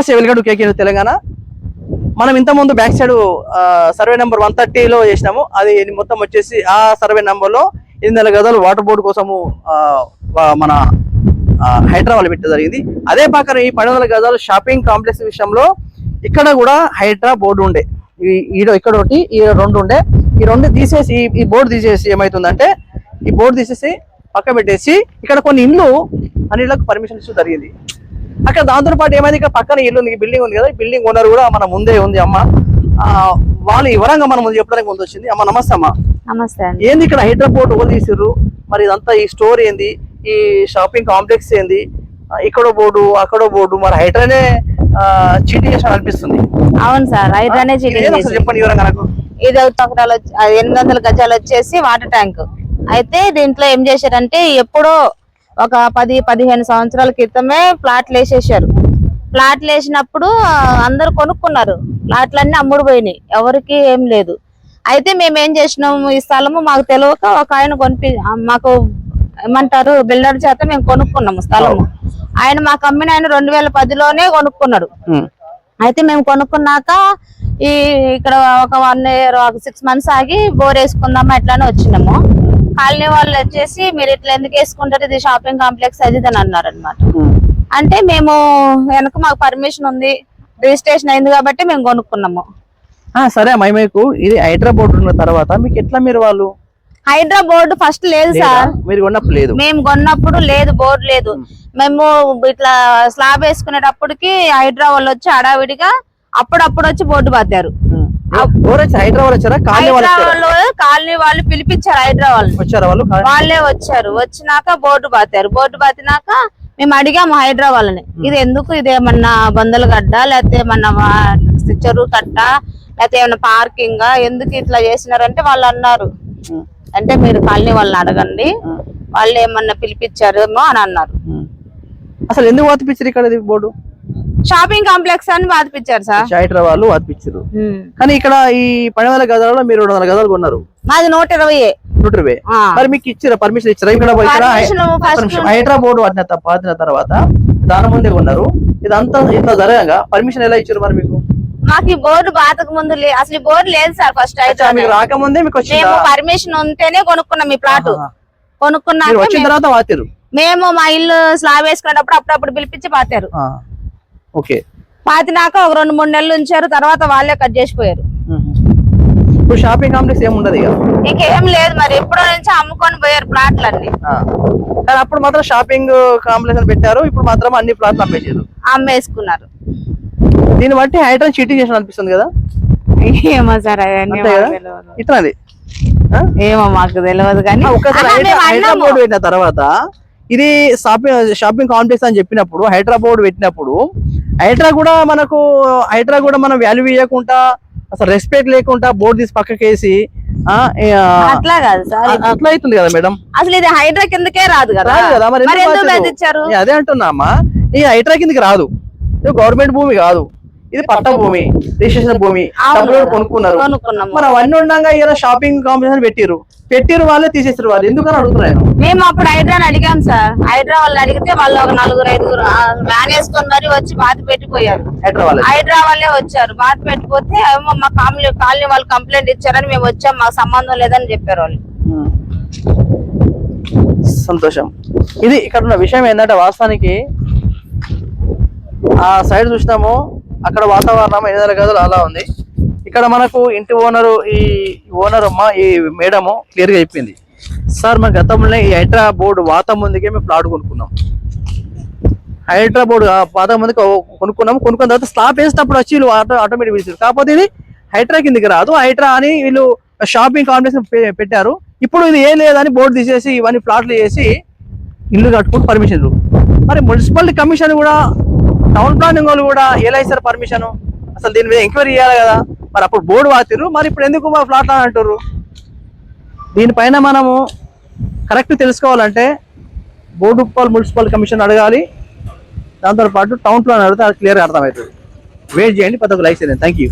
నమస్తే, welcome to KK Telangana. మనం ఇంతకుముందు బ్యాక్ సైడ్ సర్వే నెంబర్ 130లో చేసినాము. అది మొత్తం వచ్చేసి ఆ సర్వే నెంబర్లో 800 గదాలు వాటర్ బోర్డు కోసము మన హైదరాబాద్ పెట్టడం జరిగింది. అదే పక్కన ఈ 1200 గదాలు షాపింగ్ కాంప్లెక్స్ విషయంలో ఇక్కడ కూడా హైడ్రా బోర్డు ఉండే. ఇక్కడ ఒకటి, ఈ రెండు ఉండే. ఈ రెండు తీసేసి ఈ బోర్డు తీసేసి ఏమవుతుందంటే, ఈ బోర్డు తీసేసి పక్క పెట్టేసి ఇక్కడ కొన్ని ఇల్లు అన్నిళ్ళకు పర్మిషన్ ఇస్తూ జరిగింది. అక్కడ దాంతో పాటు ఏమైంది, ఇక్కడ పక్కన ఇల్లు ఉంది, బిల్డింగ్ ఉంది కదా, ఈ బిల్డింగ్ ఓనర్ కూడా మన ముందే ఉంది అమ్మ. వాళ్ళు వివరంగా మన ముందు చెప్పడానికి ముందు వచ్చింది. అమ్మ నమస్తే. అమ్మ నమస్తే. ఏంది ఇక్కడ హైదరాబాద్ ఓవర్ తీసిర్రు, మరి ఇదంతా ఈ స్టోర్ ఏంది, ఈ షాపింగ్ కాంప్లెక్స్ ఏంది, ఇక్కడో బోర్డు అక్కడో బోర్డు, మరి హైడ్రానే చీటింగ్ చేసిన అనిపిస్తుంది. అవును సార్, హైడ్రానే చీటింగ్. చెప్పండి వివరంగా నాకు. ఇది 800 గజాలు వచ్చేసి వాటర్ ట్యాంక్. అయితే దీంట్లో ఏం చేశారంటే, ఎప్పుడో ఒక 10-15 సంవత్సరాల క్రితమే ప్లాట్లు వేసేసారు. ప్లాట్లు వేసినప్పుడు అందరు కొనుక్కున్నారు, ప్లాట్లన్నీ అమ్ముడు పోయినాయి, ఎవరికి ఏం లేదు. అయితే మేము ఏం చేసినాము, ఈ స్థలము మాకు తెలియక ఒక ఆయన మాకు ఏమంటారు బిల్డర్ చేత మేము కొనుక్కున్నాము స్థలము. ఆయన మాకు అమ్మిన ఆయన 2010లోనే కొనుక్కున్నాడు. అయితే మేము కొనుక్కున్నాక ఇక్కడ ఒక 1 year 6 months ఆగి బోర్ వేసుకుందామా ఎట్లానే వచ్చినాము. కాలనీ వాళ్ళు వచ్చేసి, మీరు ఇట్లా ఎందుకు వేసుకుంటారు, ఇది షాపింగ్ కాంప్లెక్స్ అది అని అన్నారు అనమాట. అంటే మేము వెనక మాకు పర్మిషన్ ఉంది, రిజిస్ట్రేషన్ అయింది కాబట్టి మేము కొనుక్కున్నాము. సరే అమ్మాయి, మీకు ఇది హైడ్రా బోర్డు ఉన్న తర్వాత మీకు ఎట్లా, మీరు వాళ్ళు హైడ్రా బోర్డు ఫస్ట్ లేదు సార్, మీరు కొన్నప్పుడు లేదు, మేము కొన్నప్పుడు లేదు, బోర్డు లేదు. మేము ఇట్లా స్లాబ్ వేసుకునేటప్పటికి హైడ్రా వాళ్ళు వచ్చి హడావిడిగా అప్పుడప్పుడు వచ్చి బోర్డు పాతారు. కాలనీ వాళ్ళు పిలిపించారు, హైదరాబాద్ వాళ్ళే వచ్చారు. వచ్చినాక బోర్డు పాతారు. బోర్డు పాతినాక మేము అడిగాము హైదరాబాద్ వాళ్ళని, ఇది ఎందుకు, ఇదేమన్నా బందలు గడ్డ, లేకపోతే ఏమన్నా చెరువు కట్ట, లేకపోతే ఏమన్నా పార్కింగ్, ఎందుకు ఇట్లా చేసినారంటే వాళ్ళు అన్నారు, అంటే మీరు కాలనీ వాళ్ళని అడగండి, వాళ్ళు ఏమన్నా పిలిపించారేమో అని అన్నారు. అసలు ఎందుకు వాతిపించారు ఇక్కడ బోర్డు? షాపింగ్ కాంప్లెక్స్ అని వాదిపించారు సార్, హైదరాబాద్ వాళ్ళు వాదిపించారు. కానీ ఇక్కడ ఈ 1200 గదాలలో మీరు 200 గదాలు కొన్నారు. మాది 120. మరి మీకు ఇచ్చారా, పర్మిషన్ ఇచ్చారా? ఇక్కడ హైదరాబాద్ బోర్డు వాదిన తర్వాత దాని ముందే కొన్నారు. ఇదంతా ఇంత జరగగా పర్మిషన్ ఎలా ఇచ్చారు మరి మీకు? మాకు ఈ బోర్డు బాతకు ముందు అసలు బోర్డు లేదు సార్. ఫస్ట్ అయితే రాకముందే మీకు పర్మిషన్ ఉంటేనే కొనుక్కున్నాం ఈ ప్లాట్. కొనుక్కున్నాక వచ్చిన తర్వాత వాతారు. మేము మా ఇల్లు స్లాబ్ వేసుకునేటప్పుడు అప్పుడప్పుడు పిలిపించి పాతారు. ఓకే, పాతినాక ఒక 2-3 నెలలు ఉంచారు, తర్వాత వాళ్ళే కట్ చేసిపోయారు. ఇప్పుడు షాపింగ్ కాంప్లెక్స్ ఏముండదు ఇక, ఇంకేం లేదు. మరి ఎప్పుడో నుంచి అమ్ముకొని పోయారు ప్లాట్లన్నీ. కానీ అప్పుడు మాత్రం షాపింగ్ కాంప్లెక్స్ అని పెట్టారు, ఇప్పుడు మాత్రం అన్ని ప్లాట్లు అమ్మేసుకున్నారు. దీన్ని బట్టి హైడ్రా చీటింగ్ చేసిన అనిపిస్తుంది కదా? ఏమో సార్, ఇట్లా ఏమో మాకు తెలియదు. కానీ హైడ్రా బోర్డు పెట్టిన తర్వాత ఇది షాపింగ్ కాంప్లెక్స్ అని చెప్పినప్పుడు, హైడ్రా బోర్డు పెట్టినప్పుడు హైడ్రా కూడా మనం వాల్యూ ఇవ్వకుండా, అసలు రెస్పెక్ట్ లేకుండా బోర్డు తీసి పక్కకేసి అట్లా కాదు సార్, అట్లా అవుతుంది కదా మేడం. అసలు ఇది హైడ్రా కిందకే రాదు కదా. అదే అంటున్నా అమ్మా, ఈ హైడ్రా కిందకి రాదు. ఇది గవర్నమెంట్ భూమి కాదు, ఇది పట్ట భూమి, రిజిస్ట్రేషన్ భూమి, కొనుక్కున్నారు. మరి అవన్నీ ఉండగా ఇలా షాపింగ్ కాంప్లెక్స్ పెట్టిరు వాళ్ళే తీసేసారు. వాళ్ళు ఎందుకని అడుగుతున్నాను. మేము అప్పుడు హైడ్రాని అడిగాం సార్. హైడ్రా వాళ్ళని అడిగితే వాళ్ళు ఒక 4-5 వ్యాన్ వేసుకొని మరి వచ్చి బాధ పెట్టిపోయారు. హైడ్రా వాళ్ళే వచ్చారు, బాధ పెట్టిపోతే ఏమో మా కాలనీ వాళ్ళు కంప్లైంట్ ఇచ్చారని మేము వచ్చాం, మాకు సంబంధం లేదని చెప్పారు వాళ్ళు. సంతోషం. ఇది ఇక్కడ ఉన్న విషయం ఏంటంటే, వాస్తవానికి ఆ సైడ్ చూసినాము, అక్కడ వాతావరణం 800 గదులు అలా ఉంది. ఇక్కడ మనకు ఇంటి ఈ ఓనర్ అమ్మ, ఈ మేడము క్లియర్ గా చెప్పింది, సార్ మన గతంలో ఈ హైడ్రా బోర్డు వాత ముందుకే మేము ప్లాట్ కొనుక్కున్నాం. హైడ్రా బోర్డు వాత ముందుకు కొనుక్కున్న తర్వాత స్లాబ్ వేసినప్పుడు వచ్చి వీళ్ళు ఆటోమేటిక్ పిలిచారు. కాకపోతే ఇది హైడ్రా కిందకి రాదు, హైడ్రా అని వీళ్ళు షాపింగ్ కాంప్లెక్స్ పెట్టారు. ఇప్పుడు ఇది ఏం లేదని బోర్డు తీసేసి ఇవన్నీ ప్లాట్లు చేసి ఇల్లు కట్టుకుని పర్మిషన్. మరి మున్సిపాలిటీ కమిషన్ కూడా, టౌన్ ప్లానింగ్ వాళ్ళు కూడా ఎలా ఇస్తారు పర్మిషన్? అసలు దీని మీద ఎంక్వైరీ చేయాలి కదా. మరి అప్పుడు బోర్డు వాతిరు, మరి ఇప్పుడు ఎందుకు మా ఫ్లాట్ అని అంటారు? దీనిపైన మనము కరెక్ట్ తెలుసుకోవాలంటే బోర్డు మున్సిపల్ కమిషన్ అడగాలి, దాంతోపాటు టౌన్ ప్లాన్ అడిగితే అది క్లియర్గా అర్థమవుతుంది. వెయిట్ చేయండి, 10 లైక్స్. Thank you.